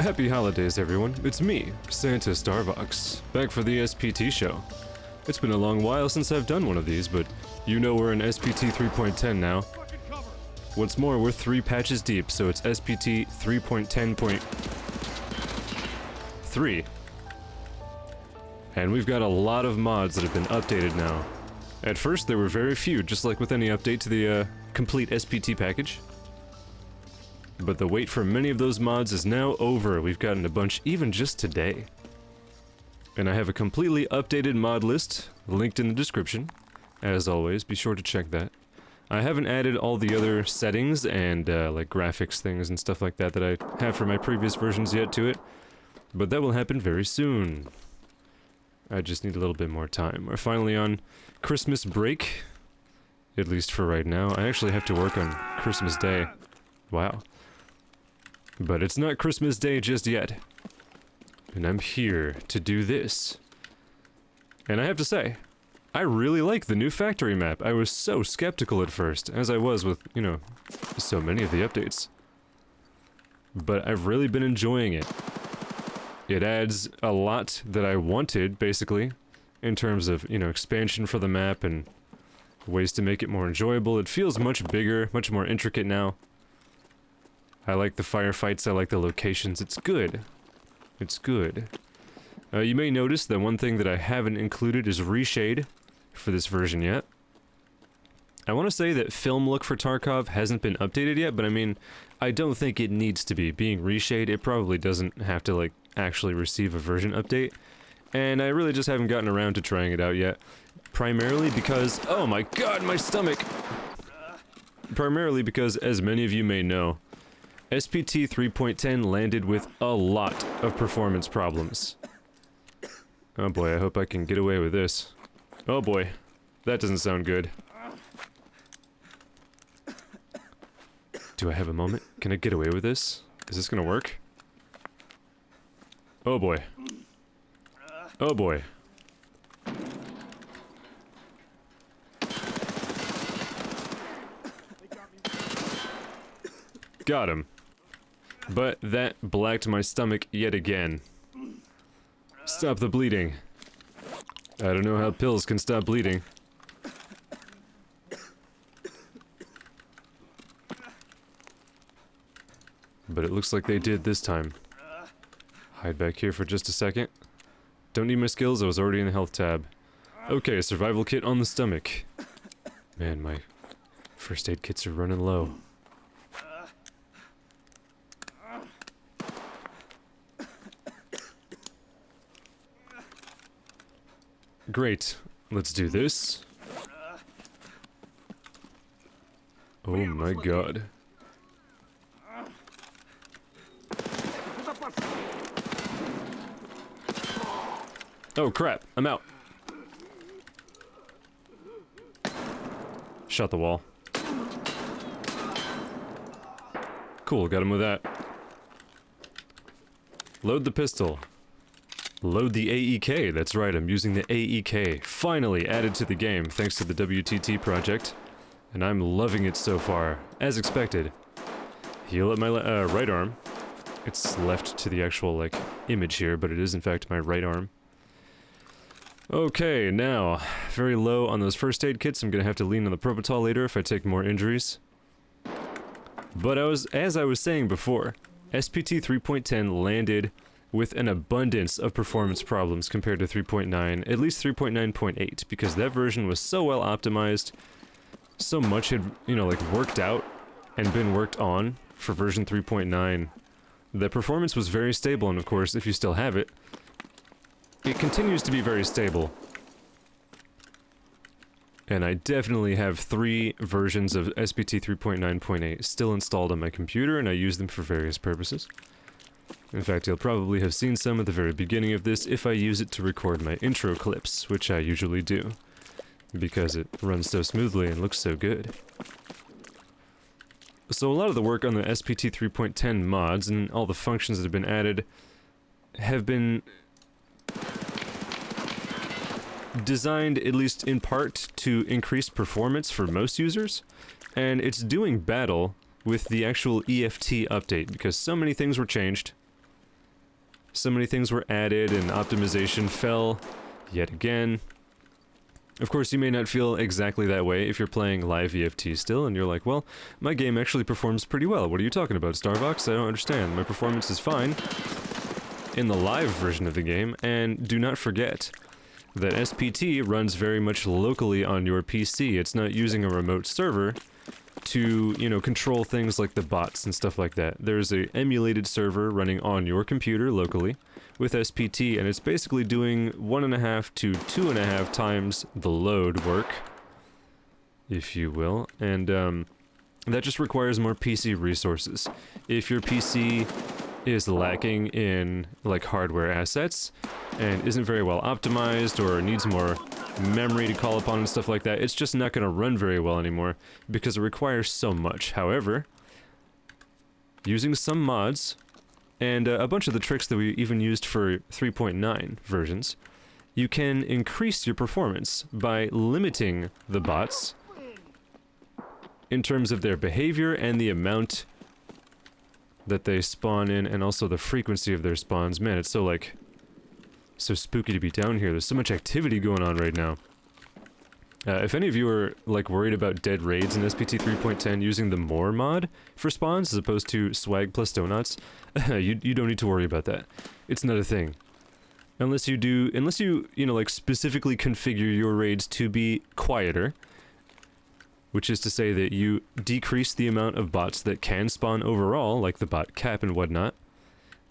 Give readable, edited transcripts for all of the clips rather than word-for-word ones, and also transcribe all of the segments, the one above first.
Happy holidays, everyone. It's me, Santa StarVox, back for the SPT Show. It's been a long while since I've done one of these, but you know we're in SPT 3.10 now. What's more, we're 3 patches deep, so it's SPT 3.10.3. And we've got a lot of mods that have been updated now. At first, there were very few, just like with any update to the complete SPT package. But the wait for many of those mods is now over. We've gotten a bunch even just today. And I have a completely updated mod list linked in the description. As always, be sure to check that. I haven't added all the other settings and like graphics things and stuff like that that I have for my previous versions yet to it. But that will happen very soon. I just need a little bit more time. We're finally on Christmas break. At least for right now. I actually have to work on Christmas Day. Wow. But it's not Christmas Day just yet. And I'm here to do this. And I have to say, I really like the new factory map. I was so skeptical at first, as I was with, you know, so many of the updates. But I've really been enjoying it. It adds a lot that I wanted, basically, in terms of, you know, expansion for the map and ways to make it more enjoyable. It feels much bigger, much more intricate now. I like the firefights, I like the locations, it's good. It's good. You may notice that one thing that I haven't included is reshade for this version yet. I want to say that film look for Tarkov hasn't been updated yet, but I mean, I don't think it needs to be. Being reshade, it probably doesn't have to, like, actually receive a version update. And I really just haven't gotten around to trying it out yet. Primarily because... oh my god, my stomach! Primarily because, as many of you may know, SPT 3.10 landed with a lot of performance problems. Oh boy, I hope I can get away with this. Oh boy, that doesn't sound good. Do I have a moment? Can I get away with this? Is this gonna work? Oh boy. Oh boy. Got him. But that blacked my stomach yet again. Stop the bleeding. I don't know how pills can stop bleeding. But it looks like they did this time. Hide back here for just a second. Don't need my skills, I was already in the health tab. Okay, survival kit on the stomach. Man, my first aid kits are running low. Great. Let's do this. Oh my god. Oh crap, I'm out. Shot the wall. Cool, got him with that. Load the pistol. Load the AEK, that's right, I'm using the AEK. Finally added to the game, thanks to the WTT project. And I'm loving it so far, as expected. Heal at my right arm. It's left to the actual, like, image here, but it is in fact my right arm. Okay, now, very low on those first aid kits. I'm gonna have to lean on the Propital later if I take more injuries. But as I was saying before, SPT 3.10 landed with an abundance of performance problems compared to 3.9, at least 3.9.8, because that version was so well optimized, so much had, you know, like, worked out and been worked on for version 3.9. The performance was very stable, and of course, if you still have it, it continues to be very stable. And I definitely have 3 versions of SPT 3.9.8 still installed on my computer, and I use them for various purposes. In fact, you'll probably have seen some at the very beginning of this if I use it to record my intro clips, which I usually do, because it runs so smoothly and looks so good. So a lot of the work on the SPT 3.10 mods and all the functions that have been added have been designed, at least in part, to increase performance for most users, and it's doing battle with the actual EFT update, because so many things were changed. So many things were added and optimization fell yet again. Of course, you may not feel exactly that way if you're playing live EFT still, and you're like, well, my game actually performs pretty well. What are you talking about, StarVox? I don't understand. My performance is fine in the live version of the game, and do not forget that SPT runs very much locally on your PC. It's not using a remote server to, you know, control things like the bots and stuff like that. There's a emulated server running on your computer locally with SPT, and it's basically doing 1.5 to 2.5 times the load work, if you will, and that just requires more PC resources. If your PC is lacking in, like, hardware assets, and isn't very well optimized, or needs more memory to call upon and stuff like that, it's just not going to run very well anymore, because it requires so much. However, using some mods, and a bunch of the tricks that we even used for 3.9 versions, you can increase your performance by limiting the bots in terms of their behavior and the amount that they spawn in, and also the frequency of their spawns. Man, it's so, like, so spooky to be down here. There's so much activity going on right now. If any of you are, like, worried about dead raids in SPT 3.10 using the More mod for spawns as opposed to swag plus donuts, you don't need to worry about that. It's not a thing. Unless you, you know, like, specifically configure your raids to be quieter, which is to say that you decrease the amount of bots that can spawn overall, like the bot cap and whatnot,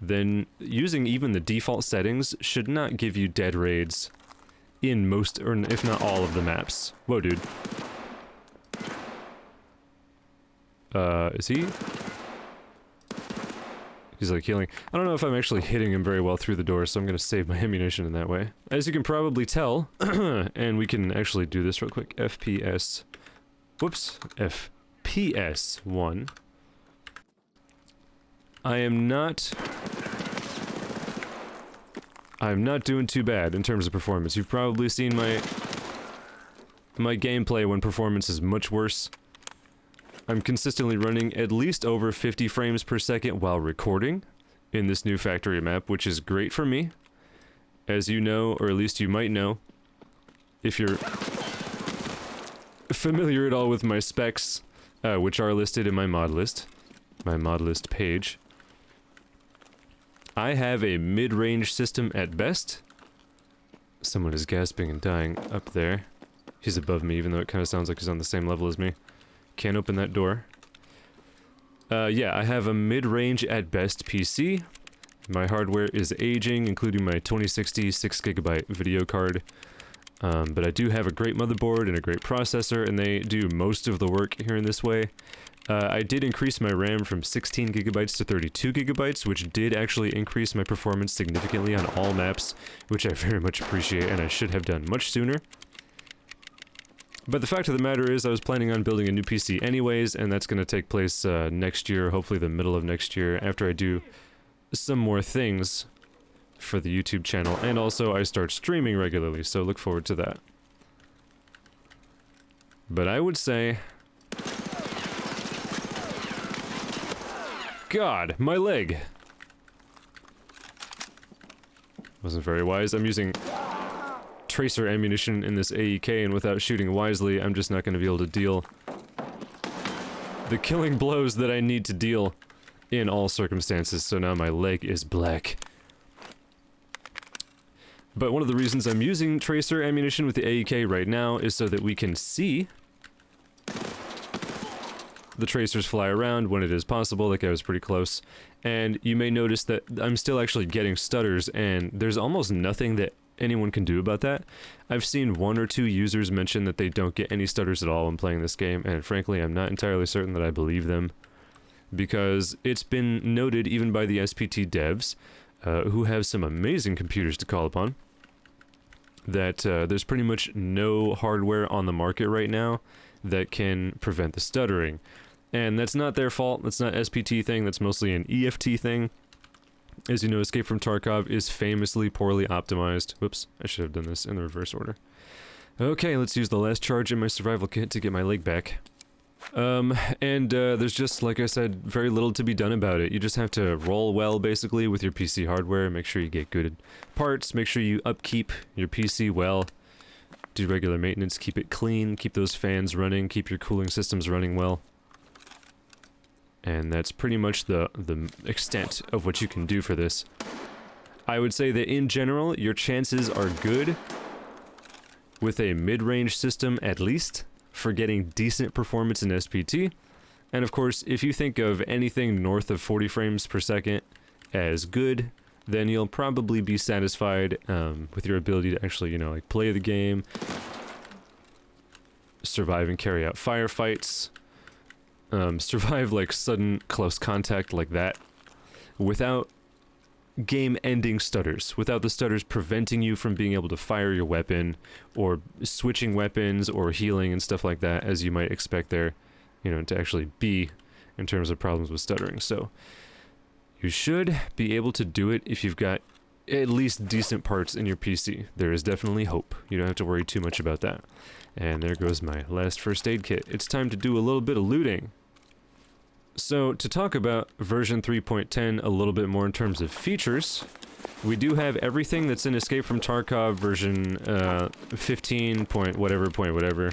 then using even the default settings should not give you dead raids in most, or if not all, of the maps. Whoa, dude. Is he? He's, like, healing. I don't know if I'm actually hitting him very well through the door, so I'm gonna save my ammunition in that way. As you can probably tell, and we can actually do this real quick, FPS... Whoops. FPS 1. I'm not doing too bad in terms of performance. You've probably seen my gameplay when performance is much worse. I'm consistently running at least over 50 frames per second while recording in this new factory map, which is great for me. As you know, or at least you might know, if you're familiar at all with my specs, which are listed in my mod list page. I have a mid-range system at best. Someone is gasping and dying up there. He's above me, even though it kind of sounds like he's on the same level as me. Can't open that door. Yeah, I have a mid-range at best PC. My hardware is aging, including my 2060 6GB video card. But I do have a great motherboard and a great processor, and they do most of the work here in this way. I did increase my RAM from 16 gigabytes to 32 gigabytes, which did actually increase my performance significantly on all maps, which I very much appreciate, and I should have done much sooner. But the fact of the matter is, I was planning on building a new PC anyways, and that's going to take place next year, hopefully the middle of next year, after I do some more things for the YouTube channel, and also I start streaming regularly, so look forward to that. But I would say... God, my leg! Wasn't very wise. I'm using tracer ammunition in this AEK, and without shooting wisely, I'm just not going to be able to deal the killing blows that I need to deal in all circumstances, so now my leg is black. But one of the reasons I'm using tracer ammunition with the AEK right now is so that we can see the tracers fly around when it is possible. That guy was pretty close. And you may notice that I'm still actually getting stutters, and there's almost nothing that anyone can do about that. I've seen 1 or 2 users mention that they don't get any stutters at all when playing this game, and frankly, I'm not entirely certain that I believe them. Because it's been noted even by the SPT devs, who have some amazing computers to call upon, that there's pretty much no hardware on the market right now that can prevent the stuttering. And that's not their fault, that's not SPT thing, that's mostly an EFT thing. As you know, Escape from Tarkov is famously poorly optimized. Whoops, I should have done this in the reverse order. Okay, let's use the last charge in my survival kit to get my leg back. There's just, like I said, very little to be done about it. You just have to roll well, basically, with your PC hardware, make sure you get good parts, make sure you upkeep your PC well, do regular maintenance, keep it clean, keep those fans running, keep your cooling systems running well. And that's pretty much the extent of what you can do for this. I would say that in general, your chances are good with a mid-range system at least for getting decent performance in SPT. And of course, if you think of anything north of 40 frames per second as good, then you'll probably be satisfied with your ability to actually, you know, like play the game, survive and carry out firefights, survive like sudden close contact like that without game-ending stutters, without the stutters preventing you from being able to fire your weapon or switching weapons or healing and stuff like that, as you might expect there, you know, to actually be in terms of problems with stuttering. So you should be able to do it if you've got at least decent parts in your PC. There is definitely hope. You don't have to worry too much about that. And there goes my last first aid kit. It's time to do a little bit of looting. So, to talk about version 3.10 a little bit more in terms of features, we do have everything that's in Escape from Tarkov version 15 point whatever,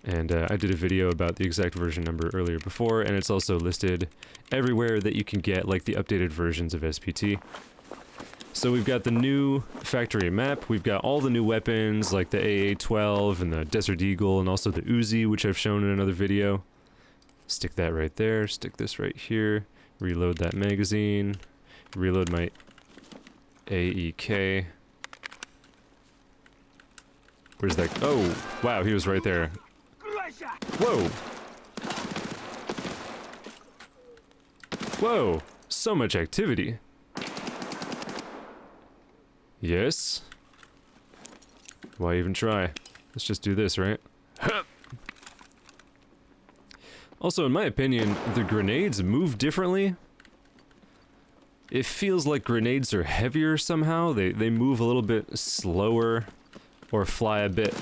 and I did a video about the exact version number earlier before, and it's also listed everywhere that you can get, like, the updated versions of SPT. So we've got the new factory map, we've got all the new weapons, like the AA-12 and the Desert Eagle, and also the Uzi, which I've shown in another video. Stick that right there, stick this right here, reload that magazine, reload my AEK. Where's that? Oh, wow, he was right there. Whoa! Whoa, so much activity. Yes? Why even try? Let's just do this, right? Also, in my opinion, the grenades move differently. It feels like grenades are heavier somehow. They move a little bit slower or fly a bit...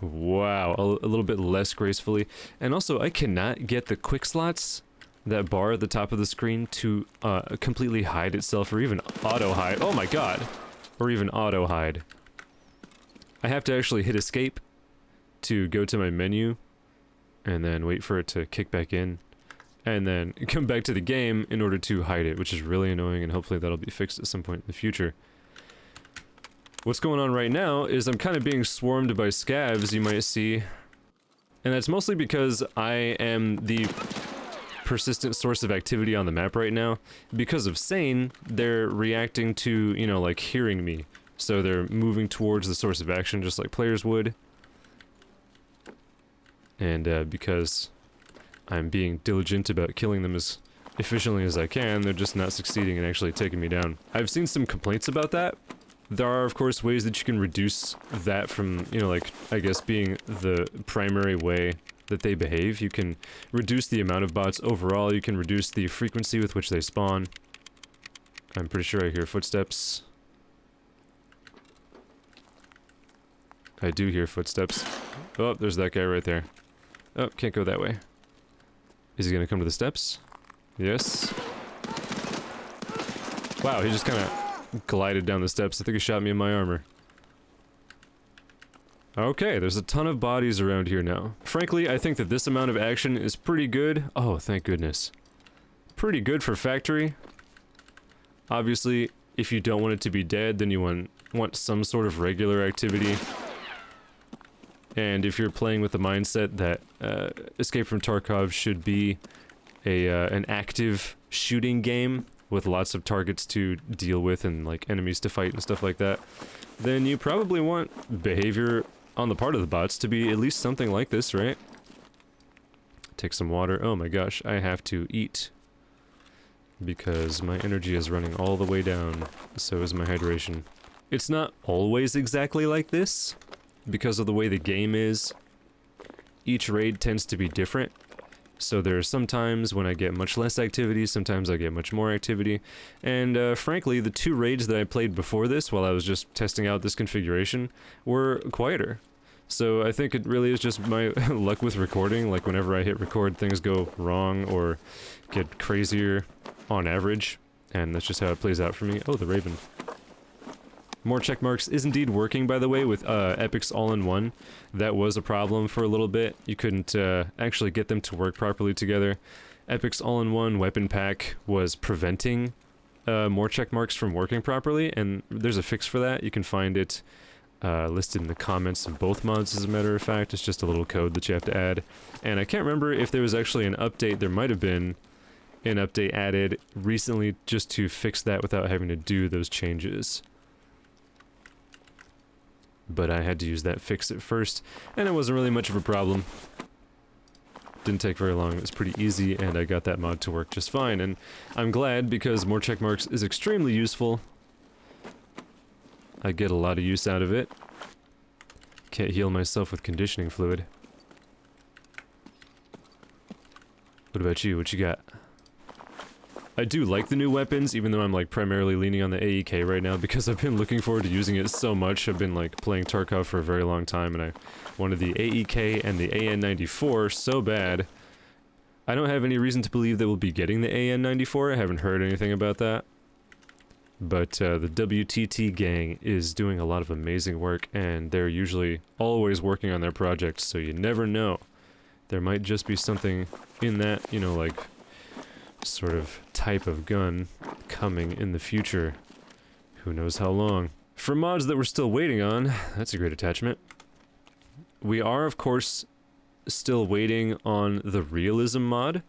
Wow, a little bit less gracefully. And also, I cannot get the quick slots, that bar at the top of the screen, to completely hide itself or even auto-hide. Oh my god! Or even auto-hide. I have to actually hit escape to go to my menu, and then wait for it to kick back in, and then come back to the game in order to hide it, which is really annoying, and hopefully that'll be fixed at some point in the future. What's going on right now is I'm kind of being swarmed by scavs, you might see, and that's mostly because I am the persistent source of activity on the map right now. Because of Sane, they're reacting to, you know, like hearing me, so they're moving towards the source of action just like players would. And because I'm being diligent about killing them as efficiently as I can, they're just not succeeding in actually taking me down. I've seen some complaints about that. There are, of course, ways that you can reduce that from, you know, like, I guess being the primary way that they behave. You can reduce the amount of bots overall, you can reduce the frequency with which they spawn. I'm pretty sure I hear footsteps. I do hear footsteps. Oh, there's that guy right there. Oh, can't go that way. Is he gonna come to the steps? Yes. Wow, he just kind of glided down the steps. I think he shot me in my armor. Okay, there's a ton of bodies around here now. Frankly, I think that this amount of action is pretty good. Oh, thank goodness. Pretty good for factory. Obviously, if you don't want it to be dead, then you want some sort of regular activity. And if you're playing with the mindset that Escape from Tarkov should be an active shooting game with lots of targets to deal with and like enemies to fight and stuff like that, then you probably want behavior on the part of the bots to be at least something like this, right? Take some water. Oh my gosh, I have to eat because my energy is running all the way down. So is my hydration. It's not always exactly like this. Because of the way the game is, each raid tends to be different. So there are some times when I get much less activity, sometimes I get much more activity. And frankly, the two raids that I played before this, while I was just testing out this configuration, were quieter. So I think it really is just my luck with recording. Like whenever I hit record, things go wrong or get crazier on average. And that's just how it plays out for me. Oh, the Raven. More check marks is indeed working, by the way, with Epics All-in-One. That was a problem for a little bit. You couldn't actually get them to work properly together. Epics All-in-One weapon pack was preventing more check marks from working properly, and there's a fix for that. You can find it listed in the comments of both mods, as a matter of fact. It's just a little code that you have to add. And I can't remember if there was actually an update. There might have been an update added recently just to fix that without having to do those changes. But I had to use that fix at first, and it wasn't really much of a problem. Didn't take very long, it was pretty easy, and I got that mod to work just fine, and I'm glad because more check marks is extremely useful. I get a lot of use out of it. Can't heal myself with conditioning fluid. What about you? What you got? I do like the new weapons, even though I'm like primarily leaning on the AEK right now because I've been looking forward to using it so much. I've been like playing Tarkov for a very long time, and I wanted the AEK and the AN94 so bad. I don't have any reason to believe that we'll be getting the AN94. I haven't heard anything about that. But the WTT gang is doing a lot of amazing work, and they're usually always working on their projects, so you never know. There might just be something in that, you know, like sort of type of gun coming in the future. Who knows how long. For mods that we're still waiting on, that's a great attachment. We are, of course, still waiting on the realism mod.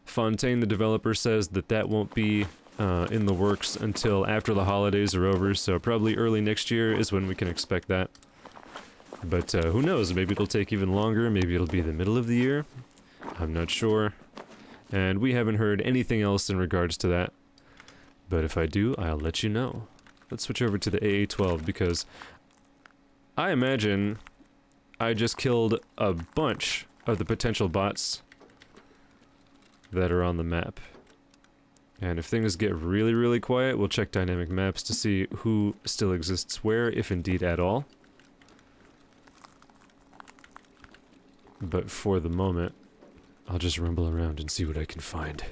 Fontaine, the developer, says that that won't be in the works until after the holidays are over, so probably early next year is when we can expect that. But who knows, maybe it'll take even longer, maybe it'll be the middle of the year. I'm not sure. And we haven't heard anything else in regards to that. But if I do, I'll let you know. Let's switch over to the AA-12 because I imagine I just killed a bunch of the potential bots that are on the map. And if things get really, really quiet, we'll check dynamic maps to see who still exists where, if indeed at all. But for the moment, I'll just rumble around and see what I can find.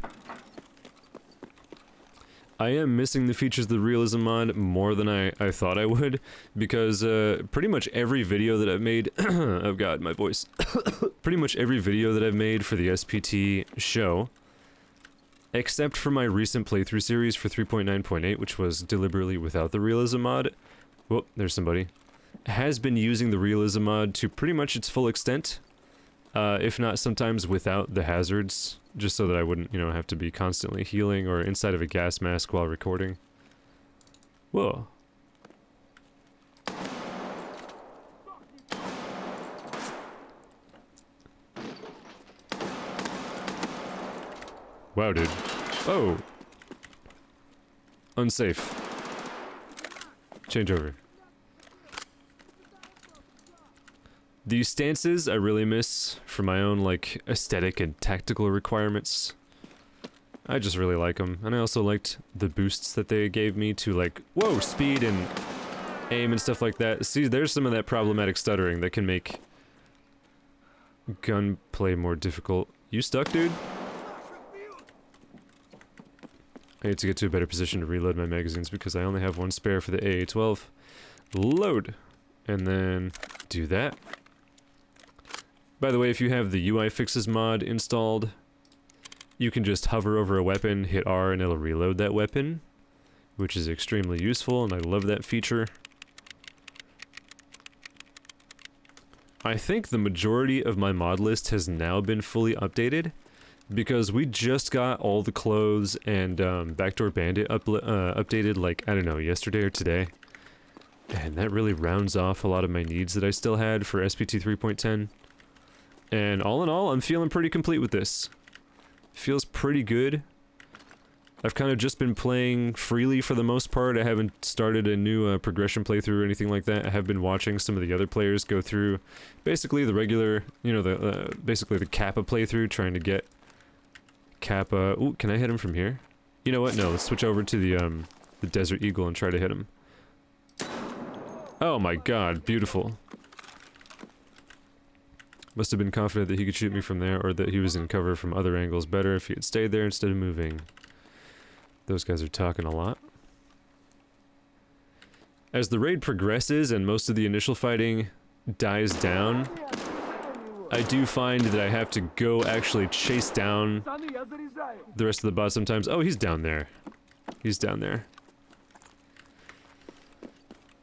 I am missing the features of the realism mod more than I thought I would, because pretty much every video that I've made... oh god, my voice. Pretty much every video that I've made for the SPT Show, except for my recent playthrough series for 3.9.8, which was deliberately without the realism mod... Whoop, there's somebody. Has been using the realism mod to pretty much its full extent. If not sometimes without the hazards, just so that I wouldn't, you know, have to be constantly healing or inside of a gas mask while recording. Whoa. Wow, dude. Oh! Unsafe. Change over. These stances I really miss for my own, like, aesthetic and tactical requirements. I just really like them. And I also liked the boosts that they gave me to, like, whoa, speed and aim and stuff like that. See, there's some of that problematic stuttering that can make gunplay more difficult. You stuck, dude? I need to get to a better position to reload my magazines because I only have one spare for the AA-12. Load! And then do that. By the way, if you have the UI Fixes mod installed, you can just hover over a weapon, hit R, and it'll reload that weapon, which is extremely useful, and I love that feature. I think the majority of my mod list has now been fully updated, because we just got all the clothes and Backdoor Bandit updated, like, I don't know, yesterday or today. And that really rounds off a lot of my needs that I still had for SPT 3.10. And all in all, I'm feeling pretty complete with this. Feels pretty good. I've kind of just been playing freely for the most part. I haven't started a new progression playthrough or anything like that. I have been watching some of the other players go through basically the regular, you know, basically the Kappa playthrough, trying to get Kappa... Ooh, can I hit him from here? You know what? No, let's switch over to the Desert Eagle and try to hit him. Oh my god, beautiful. Must have been confident that he could shoot me from there, or that he was in cover from other angles better if he had stayed there instead of moving. Those guys are talking a lot. As the raid progresses and most of the initial fighting dies down, I do find that I have to go actually chase down the rest of the bots sometimes. Oh, he's down there. He's down there.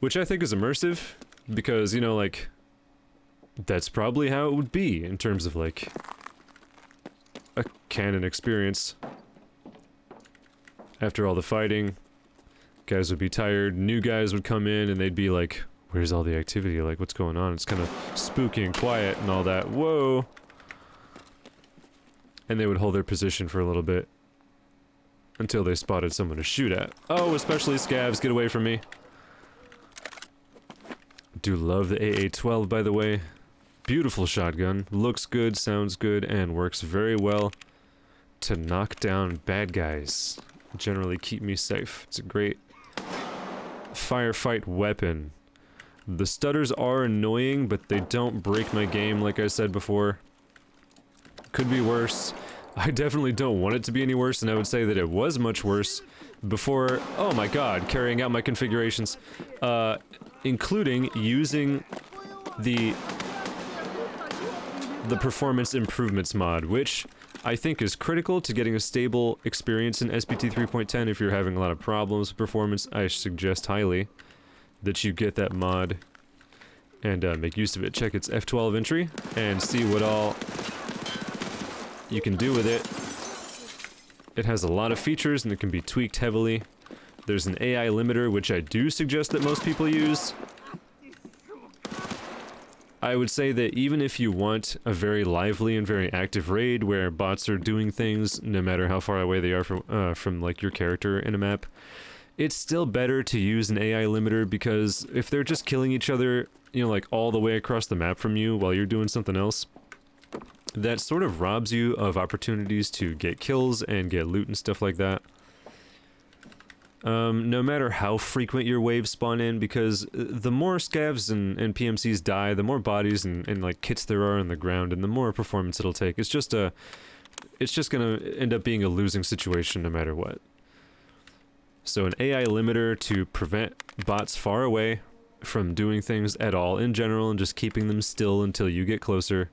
Which I think is immersive, because, you know, like, that's probably how it would be in terms of, like, a canon experience. After all the fighting, guys would be tired, new guys would come in, and they'd be like, where's all the activity? Like, what's going on? It's kind of spooky and quiet and all that. Whoa! And they would hold their position for a little bit until they spotted someone to shoot at. Oh, especially scavs, get away from me. Do love the AA-12, by the way. Beautiful shotgun. Looks good, sounds good, and works very well to knock down bad guys. Generally keep me safe. It's a great firefight weapon. The stutters are annoying, but they don't break my game, like I said before. Could be worse. I definitely don't want it to be any worse, and I would say that it was much worse before, oh my god, carrying out my configurations. Including using the performance improvements mod, which I think is critical to getting a stable experience in SPT 3.10. If you're having a lot of problems with performance, I suggest highly that you get that mod and make use of it. Check its F12 entry and see what all you can do with it. It has a lot of features and it can be tweaked heavily. There's an AI limiter, which I do suggest that most people use. I would say that even if you want a very lively and very active raid where bots are doing things no matter how far away they are from like your character in a map, it's still better to use an AI limiter, because if they're just killing each other, you know, like all the way across the map from you while you're doing something else, that sort of robs you of opportunities to get kills and get loot and stuff like that. No matter how frequent your waves spawn in, because the more scavs and PMCs die, the more bodies and like kits there are on the ground, and the more performance it'll take. It's just gonna end up being a losing situation no matter what. So an AI limiter to prevent bots far away from doing things at all in general, and just keeping them still until you get closer,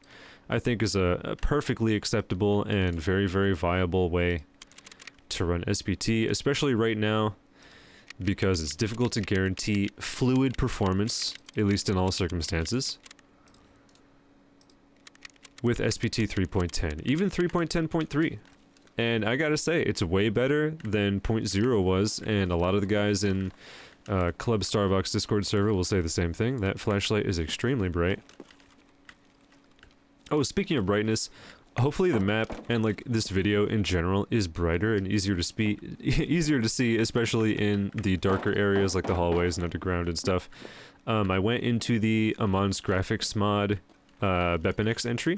I think is a perfectly acceptable and very, very viable way to run SPT, especially right now, because it's difficult to guarantee fluid performance, at least in all circumstances, with SPT 3.10, even 3.10.3. And I gotta say, it's way better than 0.0 was, and a lot of the guys in Club StarVox Discord server will say the same thing. That flashlight is extremely bright. Oh, speaking of brightness, hopefully the map and like this video in general is brighter and easier to see, especially in the darker areas like the hallways and underground and stuff. I went into the Amon's graphics mod Bepinex entry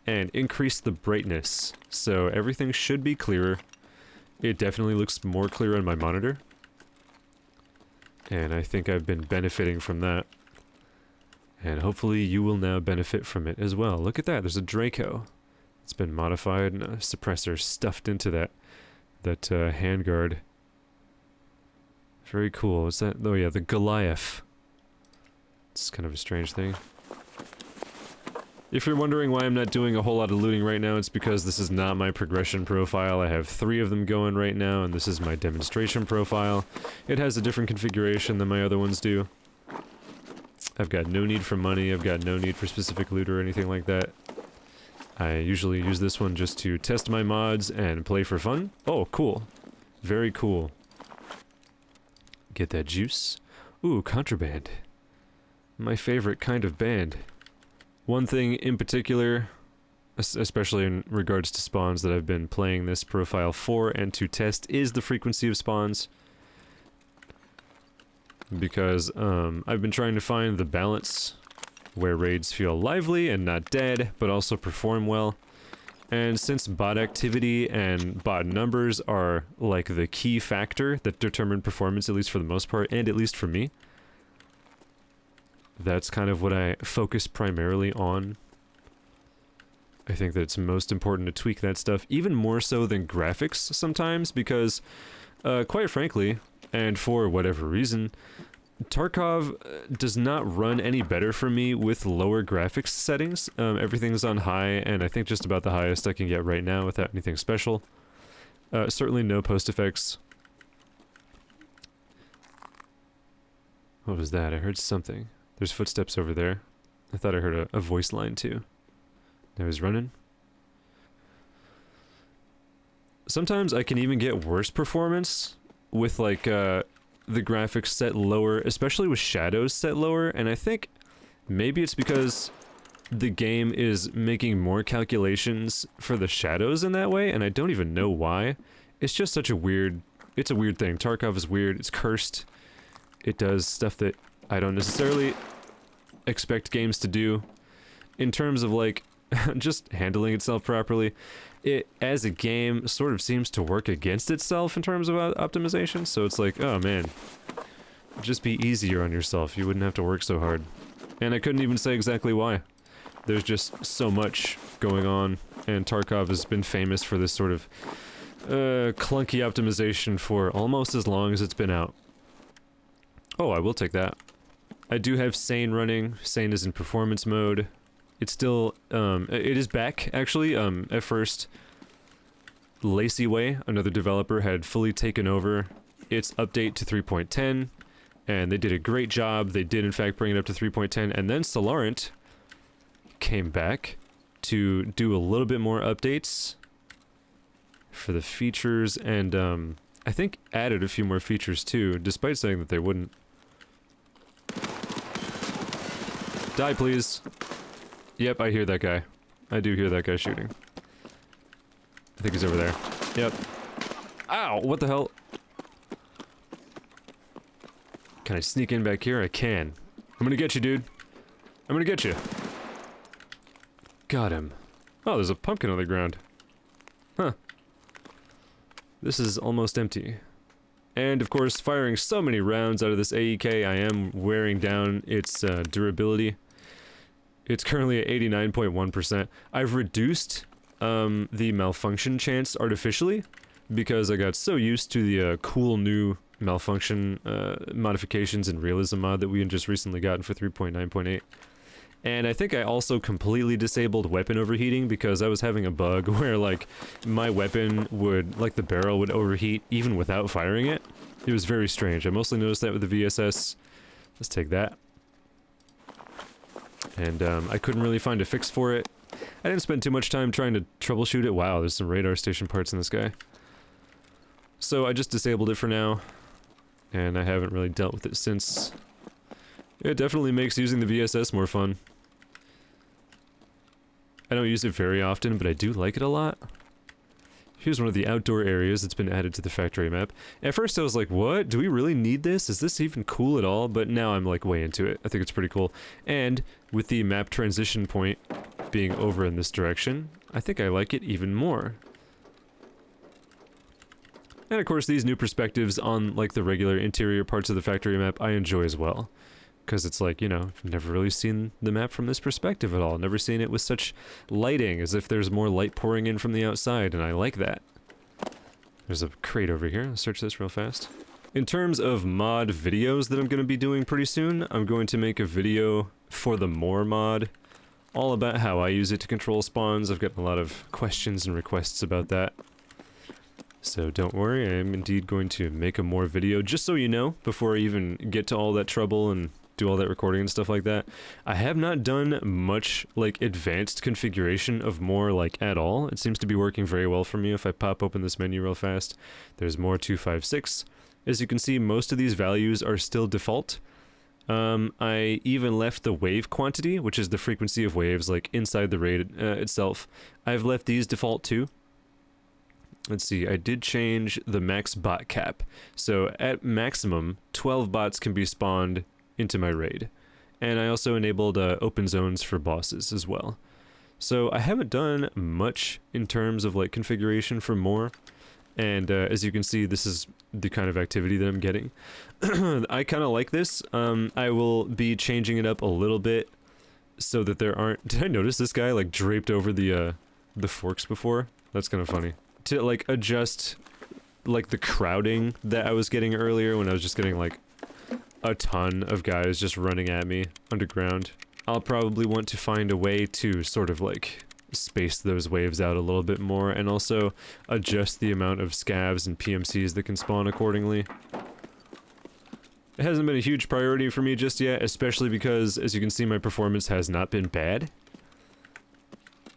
and increased the brightness, so everything should be clearer. It definitely looks more clear on my monitor, and I think I've been benefiting from that. And hopefully you will now benefit from it as well. Look at that, there's a Draco. It's been modified and a suppressor stuffed into that handguard. Very cool. What's that? Oh yeah, the Goliath. It's kind of a strange thing. If you're wondering why I'm not doing a whole lot of looting right now, it's because this is not my progression profile. I have 3 of them going right now, and this is my demonstration profile. It has a different configuration than my other ones do. I've got no need for money, I've got no need for specific loot or anything like that. I usually use this one just to test my mods and play for fun. Oh, cool. Very cool. Get that juice. Ooh, contraband. My favorite kind of band. One thing in particular, especially in regards to spawns, that I've been playing this profile for and to test is the frequency of spawns. Because I've been trying to find the balance where raids feel lively and not dead, but also perform well. And since bot activity and bot numbers are like the key factor that determine performance, at least for the most part, and at least for me, that's kind of what I focus primarily on I think that it's most important to tweak that stuff, even more so than graphics sometimes, because, quite frankly, and for whatever reason, Tarkov does not run any better for me with lower graphics settings. Everything's on high, and I think just about the highest I can get right now without anything special. Certainly no post-effects. What was that? I heard something. There's footsteps over there. I thought I heard a voice line too. I was running. Sometimes I can even get worse performance with like the graphics set lower, especially with shadows set lower, and I think maybe it's because the game is making more calculations for the shadows in that way, and I don't even know why. It's just such a weird, it's a weird thing. Tarkov is weird, it's cursed. It does stuff that I don't necessarily expect games to do in terms of like just handling itself properly. It, as a game, sort of seems to work against itself in terms of optimization, so it's like, oh man, just be easier on yourself, you wouldn't have to work so hard. And I couldn't even say exactly why. There's just so much going on, and Tarkov has been famous for this sort of clunky optimization for almost as long as it's been out. Oh, I will take that. I do have Sane running. Sane is in performance mode. It's still, it is back, actually. At first, Lacy Way, another developer, had fully taken over its update to 3.10, and they did a great job. They did, in fact, bring it up to 3.10, and then Solarant came back to do a little bit more updates for the features, and, I think added a few more features, too, despite saying that they wouldn't. Die, please. Yep, I hear that guy. I do hear that guy shooting. I think he's over there. Yep. Ow! What the hell? Can I sneak in back here? I can. I'm gonna get you, dude. I'm gonna get you. Got him. Oh, there's a pumpkin on the ground. Huh. This is almost empty. And, of course, firing so many rounds out of this AEK, I am wearing down its durability. It's currently at 89.1%. I've reduced the malfunction chance artificially because I got so used to the cool new malfunction modifications and realism mod that we just recently gotten for 3.9.8. And I think I also completely disabled weapon overheating because I was having a bug where, like, my weapon would, like, the barrel would overheat even without firing it. It was very strange. I mostly noticed that with the VSS. Let's take that. And I couldn't really find a fix for it. I didn't spend too much time trying to troubleshoot it. Wow, there's some radar station parts in this guy. So I just disabled it for now, and I haven't really dealt with it since. It definitely makes using the VSS more fun. I don't use it very often, but I do like it a lot. Here's one of the outdoor areas that's been added to the factory map. At first I was like, what? Do we really need this? Is this even cool at all? But now I'm like way into it. I think it's pretty cool. And with the map transition point being over in this direction, I think I like it even more. And of course these new perspectives on like the regular interior parts of the factory map I enjoy as well. Because it's like, you know, I've never really seen the map from this perspective at all. Never seen it with such lighting, as if there's more light pouring in from the outside, and I like that. There's a crate over here. Let's search this real fast. In terms of mod videos that I'm going to be doing pretty soon, I'm going to make a video for the More mod, all about how I use it to control spawns. I've gotten a lot of questions and requests about that. So don't worry, I am indeed going to make a More video, just so you know, before I even get to all that trouble and do all that recording and stuff like that. I have not done much, like, advanced configuration of More, like, at all. It seems to be working very well for me. If I pop open this menu real fast, there's More 256. As you can see, most of these values are still default. I even left the wave quantity, which is the frequency of waves, like, inside the raid itself. I've left these default too. Let's see, I did change the max bot cap. So at maximum, 12 bots can be spawned into my raid. And I also enabled open zones for bosses as well. So I haven't done much in terms of like configuration for More. And as you can see, this is the kind of activity that I'm getting. I kind of like this. I will be changing it up a little bit so that there aren't... Did I notice this guy, like, draped over the forks before? That's kind of funny. To, like, adjust, like, the crowding that I was getting earlier when I was just getting, like, a ton of guys just running at me underground. I'll probably want to find a way to sort of, like, space those waves out a little bit more, and also adjust the amount of scavs and PMCs that can spawn accordingly. It hasn't been a huge priority for me just yet, especially because, as you can see, my performance has not been bad.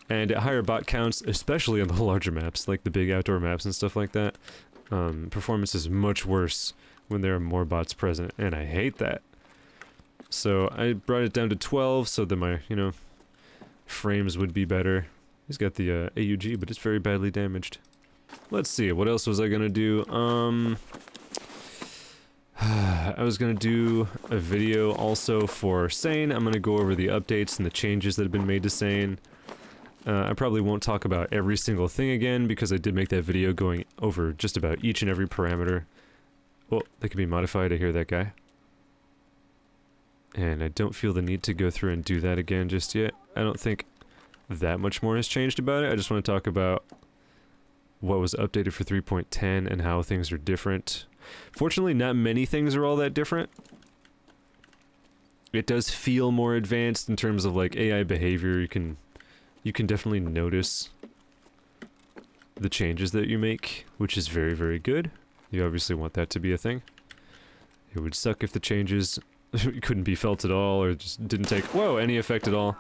And at higher bot counts, especially on the larger maps, like the big outdoor maps and stuff like that, performance is much worse when there are more bots present, and I hate that. So I brought it down to 12 so that my, you know, frames would be better. He's got the AUG, but it's very badly damaged. Let's see, what else was I gonna do? I was gonna do a video also for Sane. I'm gonna go over the updates and the changes that have been made to Sane. I probably won't talk about every single thing again, because I did make that video going over just about each and every parameter. Well, they can be modified, I hear that guy. And I don't feel the need to go through and do that again just yet. I don't think that much more has changed about it. I just want to talk about what was updated for 3.10 and how things are different. Fortunately, not many things are all that different. It does feel more advanced in terms of like AI behavior. You can definitely notice the changes that you make, which is very, very good. You obviously want that to be a thing. It would suck if the changes couldn't be felt at all, or just didn't take, whoa, any effect at all,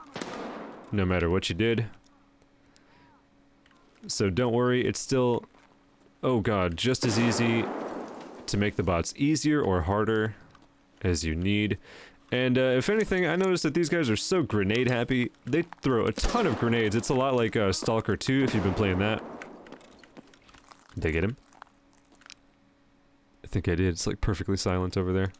no matter what you did. So don't worry, it's still, oh god, just as easy to make the bots easier or harder as you need. And if anything, I noticed that these guys are so grenade happy. They throw a ton of grenades. It's a lot like Stalker 2 if you've been playing that. Did I get him? I think I did. It's like perfectly silent over there.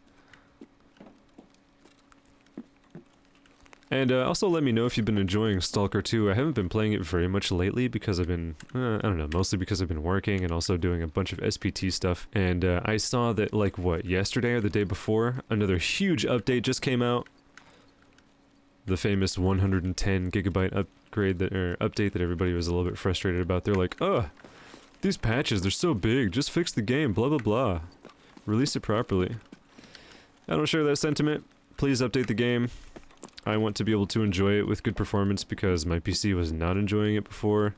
And also let me know if you've been enjoying Stalker 2. I haven't been playing it very much lately because I've been, I don't know, mostly because I've been working and also doing a bunch of SPT stuff. And I saw that, like, what, yesterday or the day before, another huge update just came out. The famous 110 gigabyte upgrade that, or update that everybody was a little bit frustrated about. They're like, ugh, these patches, they're so big, just fix the game, blah blah blah. Release it properly. I don't share that sentiment. Please update the game. I want to be able to enjoy it with good performance because my PC was not enjoying it before.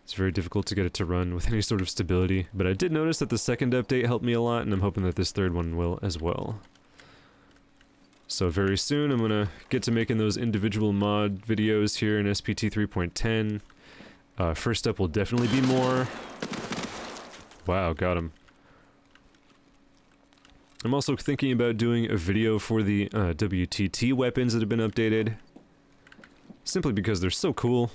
It's very difficult to get it to run with any sort of stability, but I did notice that the second update helped me a lot, and I'm hoping that this third one will as well. So very soon I'm gonna get to making those individual mod videos here in SPT 3.10. First up will definitely be more... Wow, got him. I'm also thinking about doing a video for the WTT weapons that have been updated. Simply because they're so cool,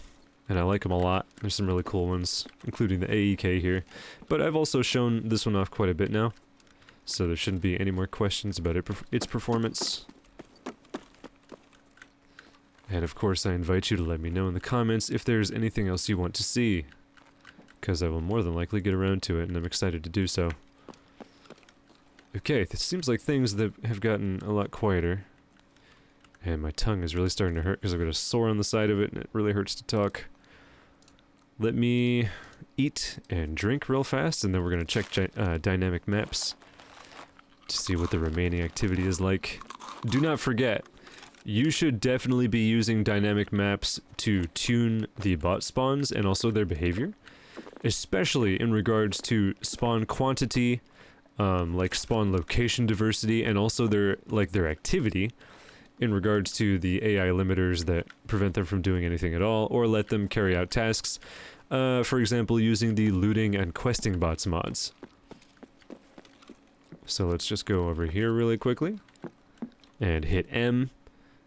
and I like them a lot. There's some really cool ones, including the AEK here. But I've also shown this one off quite a bit now, so there shouldn't be any more questions about its performance. And of course I invite you to let me know in the comments if there's anything else you want to see, because I will more than likely get around to it, and I'm excited to do so. Okay, it seems like things that have gotten a lot quieter. And my tongue is really starting to hurt because I've got a sore on the side of it and it really hurts to talk. Let me eat and drink real fast, and then we're going to check dynamic maps to see what the remaining activity is like. Do not forget, you should definitely be using dynamic maps to tune the bot spawns and also their behavior, especially in regards to spawn quantity, like spawn location diversity, and also their activity in regards to the AI limiters that prevent them from doing anything at all or let them carry out tasks, for example using the looting and questing bots mods. So let's just go over here really quickly and hit M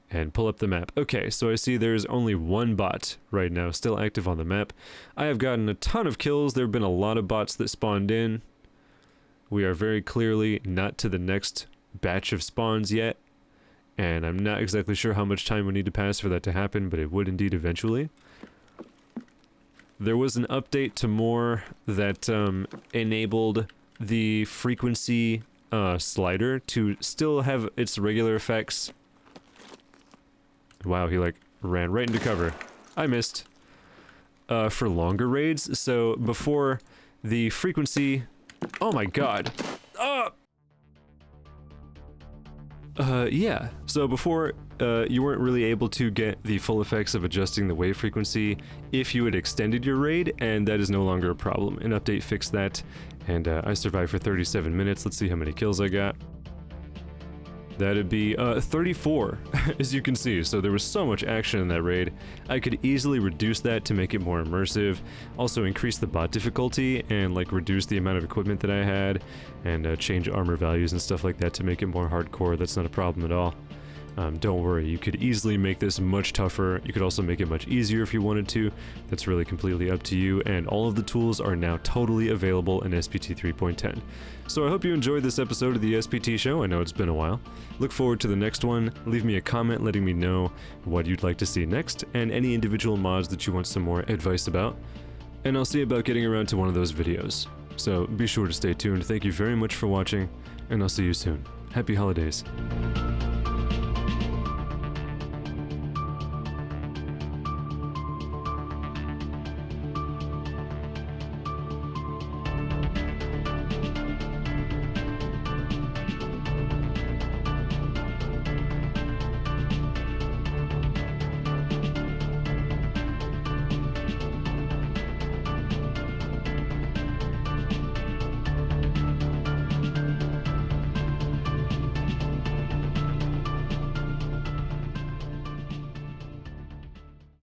and pull up the map. Okay, so I see there's only one bot right now still active on the map. I have gotten a ton of kills. There have been a lot of bots that spawned in. We are very clearly not to the next batch of spawns yet, and I'm not exactly sure how much time we need to pass for that to happen, but it would indeed eventually. There was an update to more that enabled the frequency slider to still have its regular effects. Wow, he like ran right into cover. I missed. For longer raids, so before the frequency... Oh my god! Yeah. So before, you weren't really able to get the full effects of adjusting the wave frequency if you had extended your raid, and that is no longer a problem. An update fixed that, and I survived for 37 minutes. Let's see how many kills I got. That'd be 34, as you can see, so there was so much action in that raid. I could easily reduce that to make it more immersive, also increase the bot difficulty, and like reduce the amount of equipment that I had, and change armor values and stuff like that to make it more hardcore. That's not a problem at all. Don't worry, you could easily make this much tougher. You could also make it much easier if you wanted to. That's really completely up to you, and all of the tools are now totally available in SPT 3.10. So I hope you enjoyed this episode of the SPT Show. I know it's been a while. Look forward to the next one. Leave me a comment letting me know what you'd like to see next, and any individual mods that you want some more advice about. And I'll see about getting around to one of those videos. So be sure to stay tuned. Thank you very much for watching, and I'll see you soon. Happy holidays.